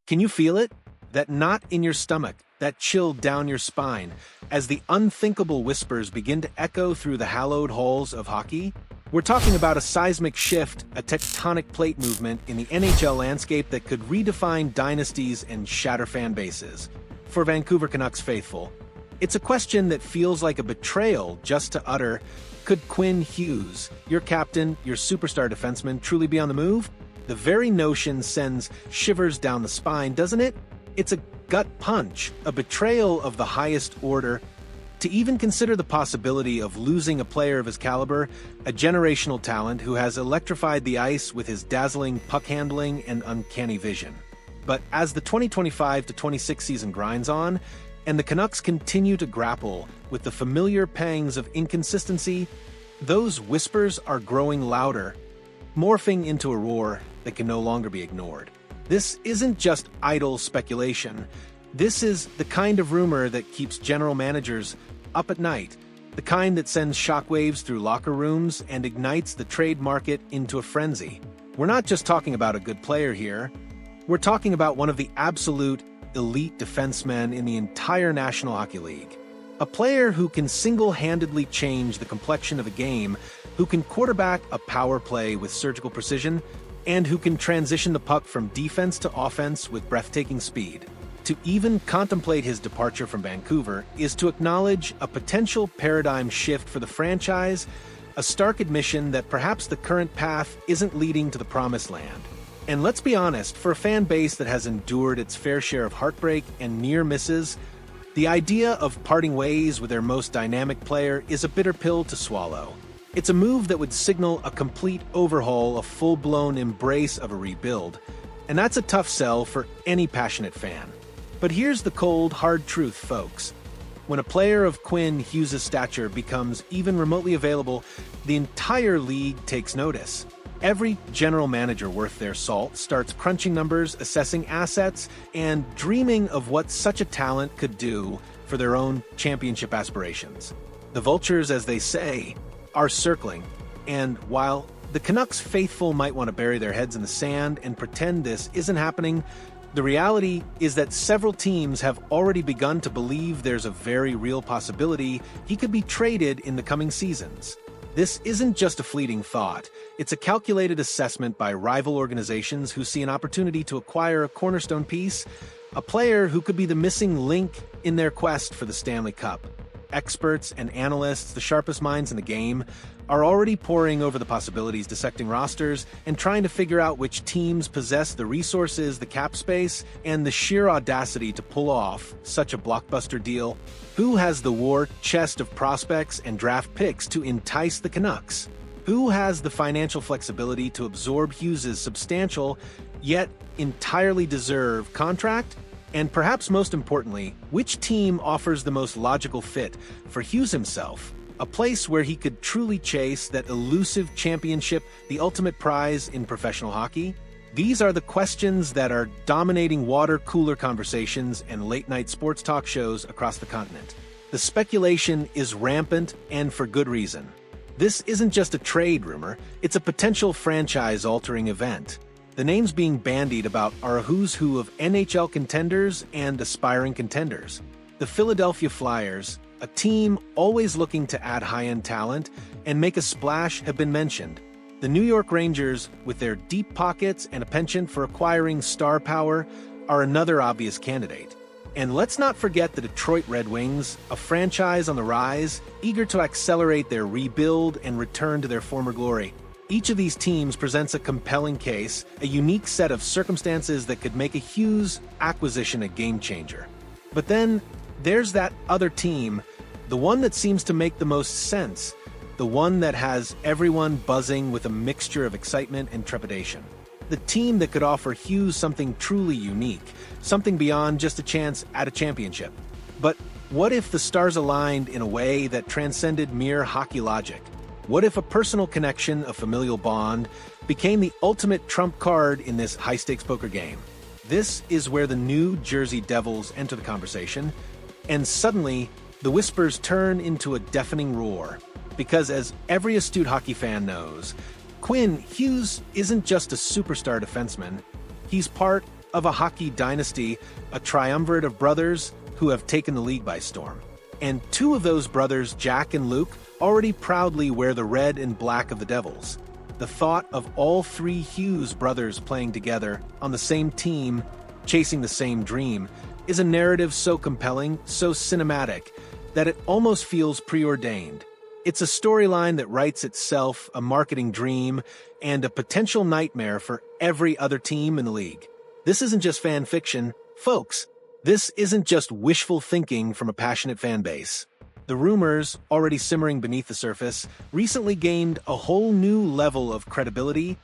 Can you feel it? That knot in your stomach, that chill down your spine, as the unthinkable whispers begin to echo through the hallowed halls of hockey? We're talking about a seismic shift, a tectonic plate movement in the NHL landscape that could redefine dynasties and shatter fan bases. For Vancouver Canucks faithful, it's a question that feels like a betrayal just to utter. Could Quinn Hughes, your captain, your superstar defenseman, truly be on the move? The very notion sends shivers down the spine, doesn't it? It's a gut punch, a betrayal of the highest order. To even consider the possibility of losing a player of his caliber, a generational talent who has electrified the ice with his dazzling puck handling and uncanny vision. But as the 2025-26 season grinds on, and the Canucks continue to grapple with the familiar pangs of inconsistency, those whispers are growing louder, morphing into a roar that can no longer be ignored. This isn't just idle speculation. This is the kind of rumor that keeps general managers up at night, the kind that sends shockwaves through locker rooms and ignites the trade market into a frenzy. We're not just talking about a good player here. We're talking about one of the absolute elite defensemen in the entire National Hockey League. A player who can single-handedly change the complexion of a game, who can quarterback a power play with surgical precision, and who can transition the puck from defense to offense with breathtaking speed. To even contemplate his departure from Vancouver is to acknowledge a potential paradigm shift for the franchise, a stark admission that perhaps the current path isn't leading to the promised land. And let's be honest, for a fan base that has endured its fair share of heartbreak and near misses, the idea of parting ways with their most dynamic player is a bitter pill to swallow. It's a move that would signal a complete overhaul, a full-blown embrace of a rebuild, and that's a tough sell for any passionate fan. But here's the cold, hard truth, folks. When a player of Quinn Hughes' stature becomes even remotely available, the entire league takes notice. Every general manager worth their salt starts crunching numbers, assessing assets, and dreaming of what such a talent could do for their own championship aspirations. The vultures, as they say, are circling, and while the Canucks faithful might want to bury their heads in the sand and pretend this isn't happening, the reality is that several teams have already begun to believe there's a very real possibility he could be traded in the coming seasons. This isn't just a fleeting thought. It's a calculated assessment by rival organizations who see an opportunity to acquire a cornerstone piece, a player who could be the missing link in their quest for the Stanley Cup. Experts and analysts, the sharpest minds in the game, are already poring over the possibilities, dissecting rosters, and trying to figure out which teams possess the resources, the cap space, and the sheer audacity to pull off such a blockbuster deal. Who has the war chest of prospects and draft picks to entice the Canucks? Who has the financial flexibility to absorb Hughes' substantial, yet entirely deserved contract? And perhaps most importantly, which team offers the most logical fit for Hughes himself? A place where he could truly chase that elusive championship, the ultimate prize in professional hockey? These are the questions that are dominating water cooler conversations and late-night sports talk shows across the continent. The speculation is rampant, and for good reason. This isn't just a trade rumor, it's a potential franchise-altering event. The names being bandied about are a who's who of NHL contenders and aspiring contenders. The Philadelphia Flyers, a team always looking to add high-end talent and make a splash, have been mentioned. The New York Rangers, with their deep pockets and a penchant for acquiring star power, are another obvious candidate. And let's not forget the Detroit Red Wings, a franchise on the rise, eager to accelerate their rebuild and return to their former glory. Each of these teams presents a compelling case, a unique set of circumstances that could make a Hughes acquisition a game-changer. But then, there's that other team, the one that seems to make the most sense, the one that has everyone buzzing with a mixture of excitement and trepidation. The team that could offer Hughes something truly unique, something beyond just a chance at a championship. But what if the stars aligned in a way that transcended mere hockey logic? What if a personal connection, a familial bond, became the ultimate trump card in this high-stakes poker game? This is where the New Jersey Devils enter the conversation, and suddenly, the whispers turn into a deafening roar. Because as every astute hockey fan knows, Quinn Hughes isn't just a superstar defenseman, he's part of a hockey dynasty, a triumvirate of brothers who have taken the league by storm. And two of those brothers, Jack and Luke, already proudly wear the red and black of the Devils. The thought of all three Hughes brothers playing together on the same team, chasing the same dream, is a narrative so compelling, so cinematic, that it almost feels preordained. It's a storyline that writes itself, a marketing dream, and a potential nightmare for every other team in the league. This isn't just fan fiction, folks. This isn't just wishful thinking from a passionate fan base. The rumors, already simmering beneath the surface, recently gained a whole new level of credibility,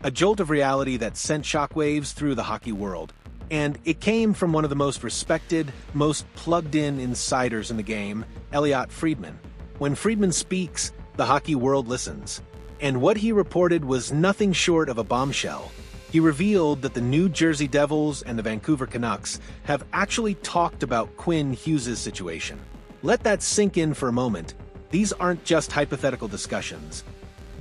a jolt of reality that sent shockwaves through the hockey world. And it came from one of the most respected, most plugged-in insiders in the game, Elliotte Friedman. When Friedman speaks, the hockey world listens. And what he reported was nothing short of a bombshell. He revealed that the New Jersey Devils and the Vancouver Canucks have actually talked about Quinn Hughes' situation. Let that sink in for a moment. These aren't just hypothetical discussions.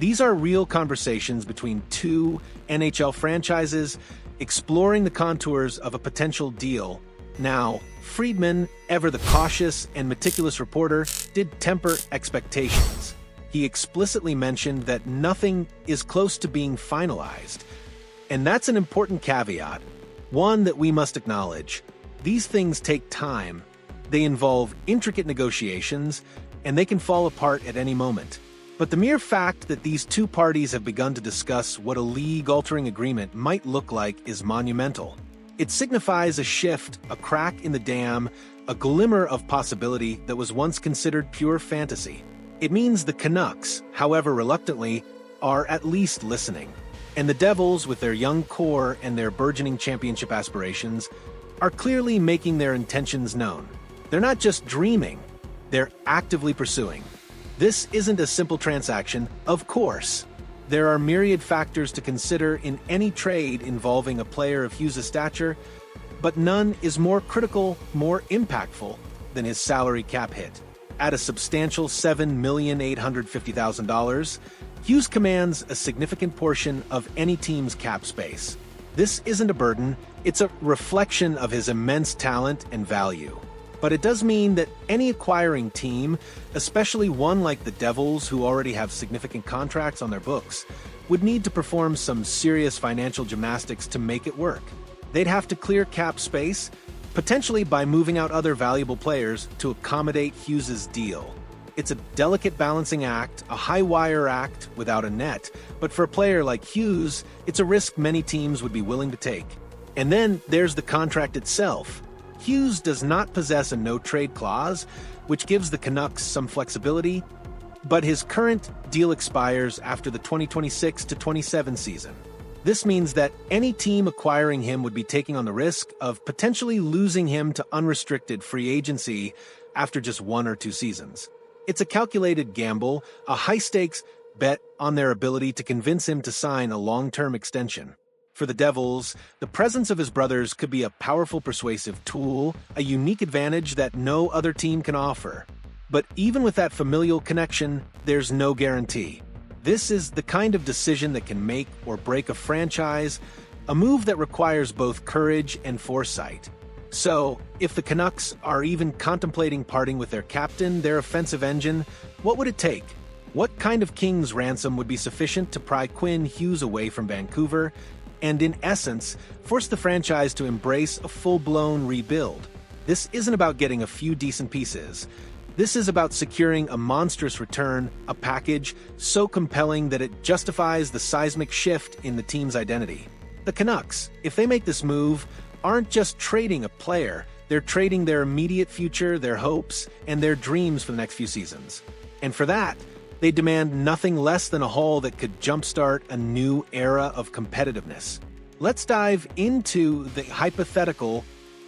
These are real conversations between two NHL franchises exploring the contours of a potential deal. Now, Friedman, ever the cautious and meticulous reporter, did temper expectations. He explicitly mentioned that nothing is close to being finalized. And that's an important caveat, one that we must acknowledge. These things take time. They involve intricate negotiations, and they can fall apart at any moment. But the mere fact that these two parties have begun to discuss what a league-altering agreement might look like is monumental. It signifies a shift, a crack in the dam, a glimmer of possibility that was once considered pure fantasy. It means the Canucks, however reluctantly, are at least listening. And the Devils, with their young core and their burgeoning championship aspirations, are clearly making their intentions known. They're not just dreaming, they're actively pursuing. This isn't a simple transaction, of course. There are myriad factors to consider in any trade involving a player of Hughes' stature, but none is more critical, more impactful than his salary cap hit. At a substantial $7,850,000, Hughes commands a significant portion of any team's cap space. This isn't a burden, it's a reflection of his immense talent and value. But it does mean that any acquiring team, especially one like the Devils who already have significant contracts on their books, would need to perform some serious financial gymnastics to make it work. They'd have to clear cap space, potentially by moving out other valuable players to accommodate Hughes' deal. It's a delicate balancing act, a high-wire act without a net, but for a player like Hughes, it's a risk many teams would be willing to take. And then there's the contract itself. Hughes does not possess a no-trade clause, which gives the Canucks some flexibility, but his current deal expires after the 2026-27 season. This means that any team acquiring him would be taking on the risk of potentially losing him to unrestricted free agency after just 1 or 2 seasons. It's a calculated gamble, a high-stakes bet on their ability to convince him to sign a long-term extension. For the Devils, the presence of his brothers could be a powerful persuasive tool, a unique advantage that no other team can offer. But even with that familial connection, there's no guarantee. This is the kind of decision that can make or break a franchise, a move that requires both courage and foresight. So, if the Canucks are even contemplating parting with their captain, their offensive engine, what would it take? What kind of king's ransom would be sufficient to pry Quinn Hughes away from Vancouver and, in essence, force the franchise to embrace a full-blown rebuild? This isn't about getting a few decent pieces. This is about securing a monstrous return, a package so compelling that it justifies the seismic shift in the team's identity. The Canucks, if they make this move, aren't just trading a player, they're trading their immediate future, their hopes, and their dreams for the next few seasons. And for that, they demand nothing less than a haul that could jumpstart a new era of competitiveness. Let's dive into the hypothetical,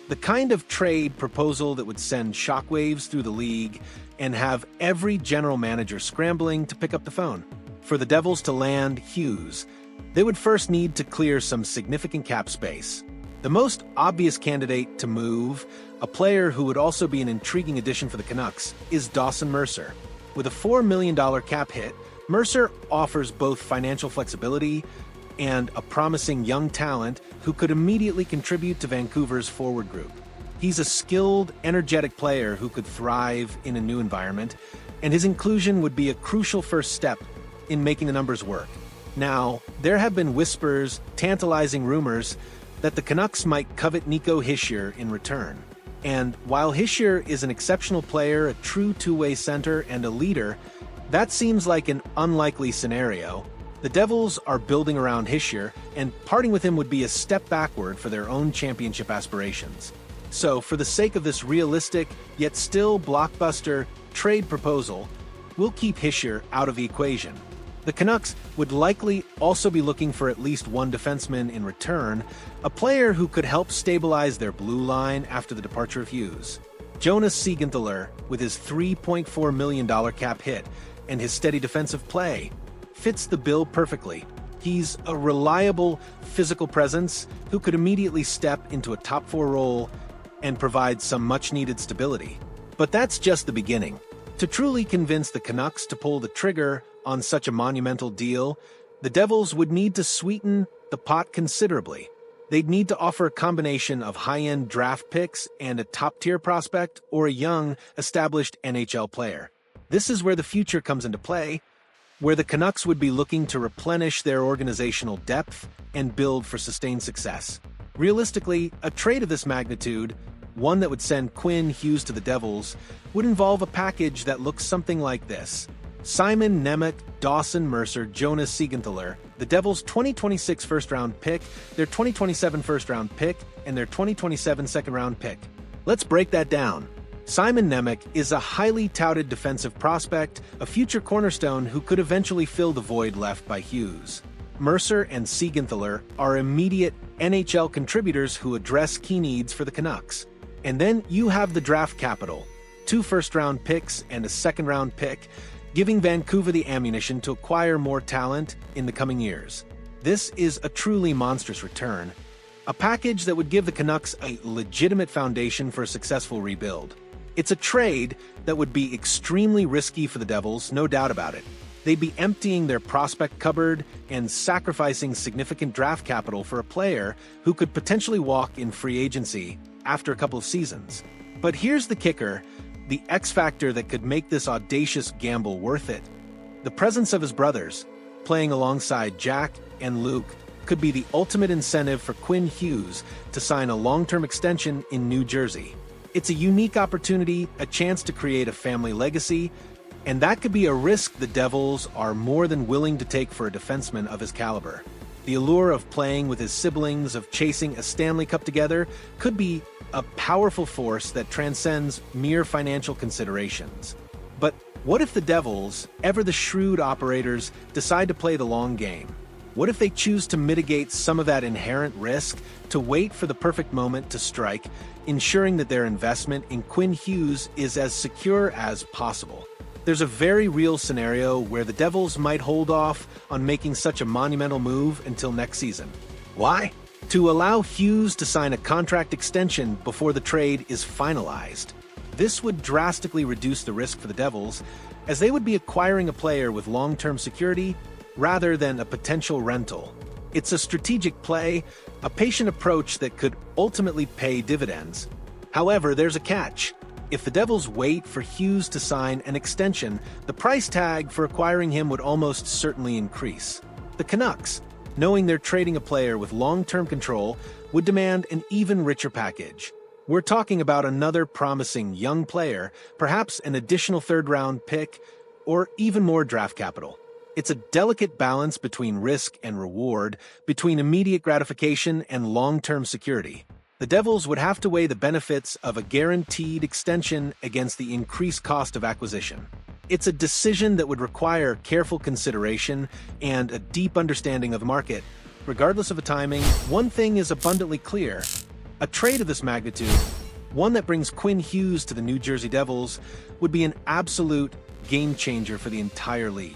the kind of trade proposal that would send shockwaves through the league and have every general manager scrambling to pick up the phone. For the Devils to land Hughes, they would first need to clear some significant cap space. The most obvious candidate to move, a player who would also be an intriguing addition for the Canucks, is Dawson Mercer. With a $4 million cap hit, Mercer offers both financial flexibility and a promising young talent who could immediately contribute to Vancouver's forward group. He's a skilled, energetic player who could thrive in a new environment, and his inclusion would be a crucial first step in making the numbers work. Now, there have been whispers, tantalizing rumors, that the Canucks might covet Nico Hischier in return. And while Hischier is an exceptional player, a true two-way center, and a leader, that seems like an unlikely scenario. The Devils are building around Hischier, and parting with him would be a step backward for their own championship aspirations. So, for the sake of this realistic, yet still blockbuster, trade proposal, we'll keep Hischier out of the equation. The Canucks would likely also be looking for at least one defenseman in return, a player who could help stabilize their blue line after the departure of Hughes. Jonas Siegenthaler, with his $3.4 million cap hit and his steady defensive play, fits the bill perfectly. He's a reliable physical presence who could immediately step into a top-four role and provide some much-needed stability. But that's just the beginning. To truly convince the Canucks to pull the trigger on such a monumental deal, the Devils would need to sweeten the pot considerably. They'd need to offer a combination of high-end draft picks and a top-tier prospect or a young, established NHL player. This is where the future comes into play, where the Canucks would be looking to replenish their organizational depth and build for sustained success. Realistically, a trade of this magnitude, one that would send Quinn Hughes to the Devils, would involve a package that looks something like this. Simon Nemec, Dawson, Mercer, Jonas Siegenthaler, the Devils' 2026 first-round pick, their 2027 first-round pick, and their 2027 second-round pick. Let's break that down. Simon Nemec is a highly touted defensive prospect, a future cornerstone who could eventually fill the void left by Hughes. Mercer and Siegenthaler are immediate NHL contributors who address key needs for the Canucks. And then you have the draft capital, 2 first-round picks and a second-round pick, giving Vancouver the ammunition to acquire more talent in the coming years. This is a truly monstrous return, a package that would give the Canucks a legitimate foundation for a successful rebuild. It's a trade that would be extremely risky for the Devils, no doubt about it. They'd be emptying their prospect cupboard and sacrificing significant draft capital for a player who could potentially walk in free agency after a couple of seasons. But here's the kicker, the X factor that could make this audacious gamble worth it. The presence of his brothers, playing alongside Jack and Luke, could be the ultimate incentive for Quinn Hughes to sign a long-term extension in New Jersey. It's a unique opportunity, a chance to create a family legacy, and that could be a risk the Devils are more than willing to take for a defenseman of his caliber. The allure of playing with his siblings, of chasing a Stanley Cup together, could be a powerful force that transcends mere financial considerations. But what if the Devils, ever the shrewd operators, decide to play the long game? What if they choose to mitigate some of that inherent risk, to wait for the perfect moment to strike, ensuring that their investment in Quinn Hughes is as secure as possible? There's a very real scenario where the Devils might hold off on making such a monumental move until next season. Why? To allow Hughes to sign a contract extension before the trade is finalized. This would drastically reduce the risk for the Devils, as they would be acquiring a player with long-term security rather than a potential rental. It's a strategic play, a patient approach that could ultimately pay dividends. However, there's a catch. If the Devils wait for Hughes to sign an extension, the price tag for acquiring him would almost certainly increase. The Canucks, knowing they're trading a player with long-term control, would demand an even richer package. We're talking about another promising young player, perhaps an additional third-round pick, or even more draft capital. It's a delicate balance between risk and reward, between immediate gratification and long-term security. The Devils would have to weigh the benefits of a guaranteed extension against the increased cost of acquisition. It's a decision that would require careful consideration and a deep understanding of the market. Regardless of the timing, one thing is abundantly clear. A trade of this magnitude, one that brings Quinn Hughes to the New Jersey Devils, would be an absolute game-changer for the entire league.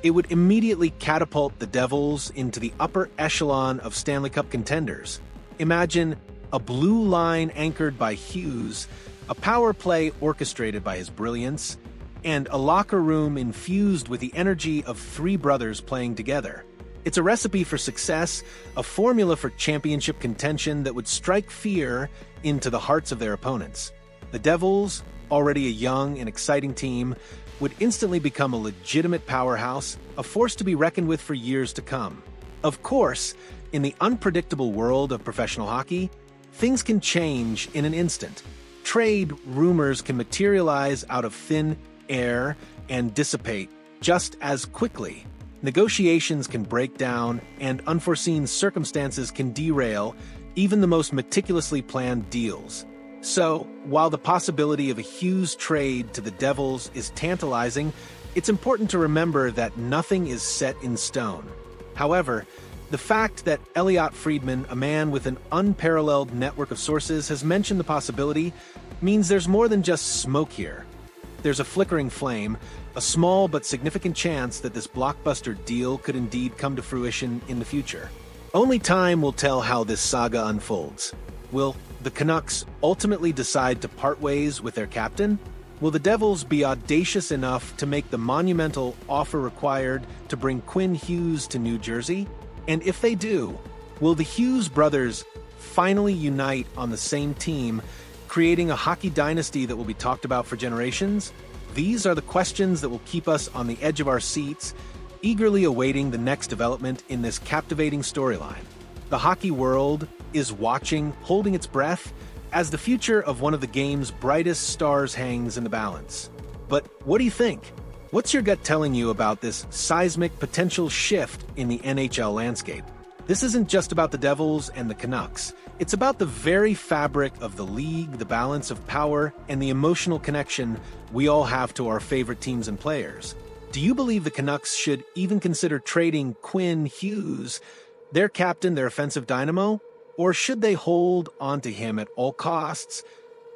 It would immediately catapult the Devils into the upper echelon of Stanley Cup contenders. Imagine a blue line anchored by Hughes, a power play orchestrated by his brilliance, and a locker room infused with the energy of 3 brothers playing together. It's a recipe for success, a formula for championship contention that would strike fear into the hearts of their opponents. The Devils, already a young and exciting team, would instantly become a legitimate powerhouse, a force to be reckoned with for years to come. Of course, in the unpredictable world of professional hockey, things can change in an instant. Trade rumors can materialize out of thin air and dissipate just as quickly. Negotiations can break down, and unforeseen circumstances can derail even the most meticulously planned deals. So, while the possibility of a Hughes trade to the Devils is tantalizing, it's important to remember that nothing is set in stone. However, the fact that Elliotte Friedman, a man with an unparalleled network of sources, has mentioned the possibility means there's more than just smoke here. There's a flickering flame, a small but significant chance that this blockbuster deal could indeed come to fruition in the future. Only time will tell how this saga unfolds. Will the Canucks ultimately decide to part ways with their captain? Will the Devils be audacious enough to make the monumental offer required to bring Quinn Hughes to New Jersey? And if they do, will the Hughes brothers finally unite on the same team, creating a hockey dynasty that will be talked about for generations? These are the questions that will keep us on the edge of our seats, eagerly awaiting the next development in this captivating storyline. The hockey world is watching, holding its breath, as the future of one of the game's brightest stars hangs in the balance. But what do you think? What's your gut telling you about this seismic potential shift in the NHL landscape? This isn't just about the Devils and the Canucks. It's about the very fabric of the league, the balance of power, and the emotional connection we all have to our favorite teams and players. Do you believe the Canucks should even consider trading Quinn Hughes, their captain, their offensive dynamo? Or should they hold onto him at all costs,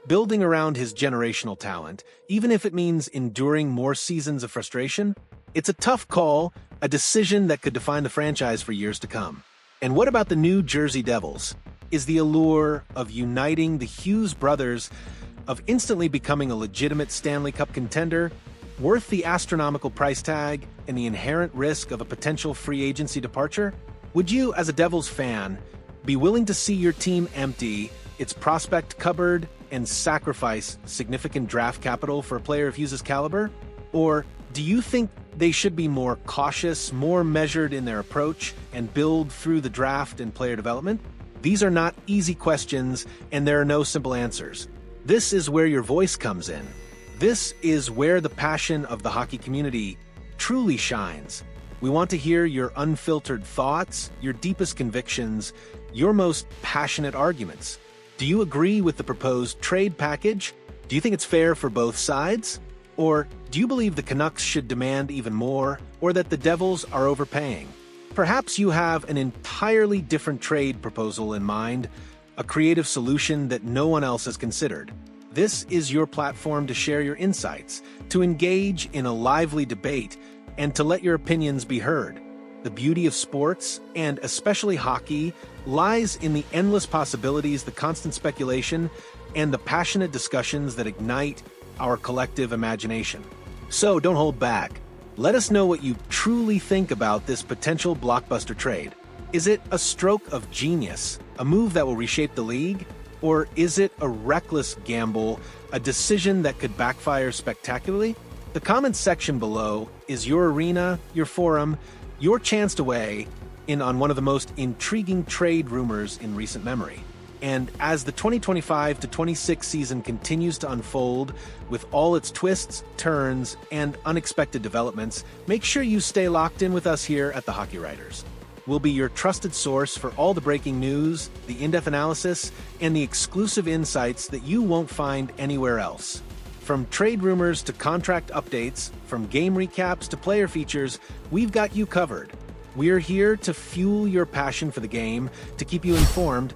building around his generational talent, even if it means enduring more seasons of frustration? It's a tough call, a decision that could define the franchise for years to come. And what about the New Jersey Devils? Is the allure of uniting the Hughes brothers, of instantly becoming a legitimate Stanley Cup contender, worth the astronomical price tag and the inherent risk of a potential free agency departure? Would you, as a Devils fan, be willing to see your team empty its prospect cupboard and sacrifice significant draft capital for a player of Hughes' caliber? Or do you think they should be more cautious, more measured in their approach, and build through the draft and player development? These are not easy questions, and there are no simple answers. This is where your voice comes in. This is where the passion of the hockey community truly shines. We want to hear your unfiltered thoughts, your deepest convictions, your most passionate arguments. Do you agree with the proposed trade package? Do you think it's fair for both sides? Or do you believe the Canucks should demand even more, or that the Devils are overpaying? Perhaps you have an entirely different trade proposal in mind, a creative solution that no one else has considered. This is your platform to share your insights, to engage in a lively debate, and to let your opinions be heard. The beauty of sports, and especially hockey, lies in the endless possibilities, the constant speculation, and the passionate discussions that ignite our collective imagination. So don't hold back. Let us know what you truly think about this potential blockbuster trade. Is it a stroke of genius, a move that will reshape the league? Or is it a reckless gamble, a decision that could backfire spectacularly? The comments section below is your arena, your forum, your chance to weigh in on one of the most intriguing trade rumors in recent memory. And as the 2025-26 season continues to unfold with all its twists, turns, and unexpected developments, make sure you stay locked in with us here at the Hockey Writers. We'll be your trusted source for all the breaking news, the in-depth analysis, and the exclusive insights that you won't find anywhere else. From trade rumors to contract updates, from game recaps to player features, we've got you covered. We're here to fuel your passion for the game, to keep you informed,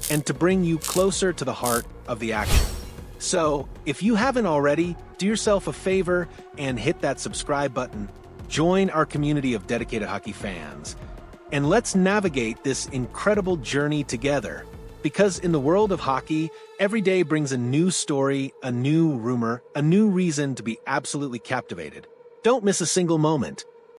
and to bring you closer to the heart of the action. So, if you haven't already, do yourself a favor and hit that subscribe button. Join our community of dedicated hockey fans. And let's navigate this incredible journey together. Because in the world of hockey, every day brings a new story, a new rumor, a new reason to be absolutely captivated. Don't miss a single moment.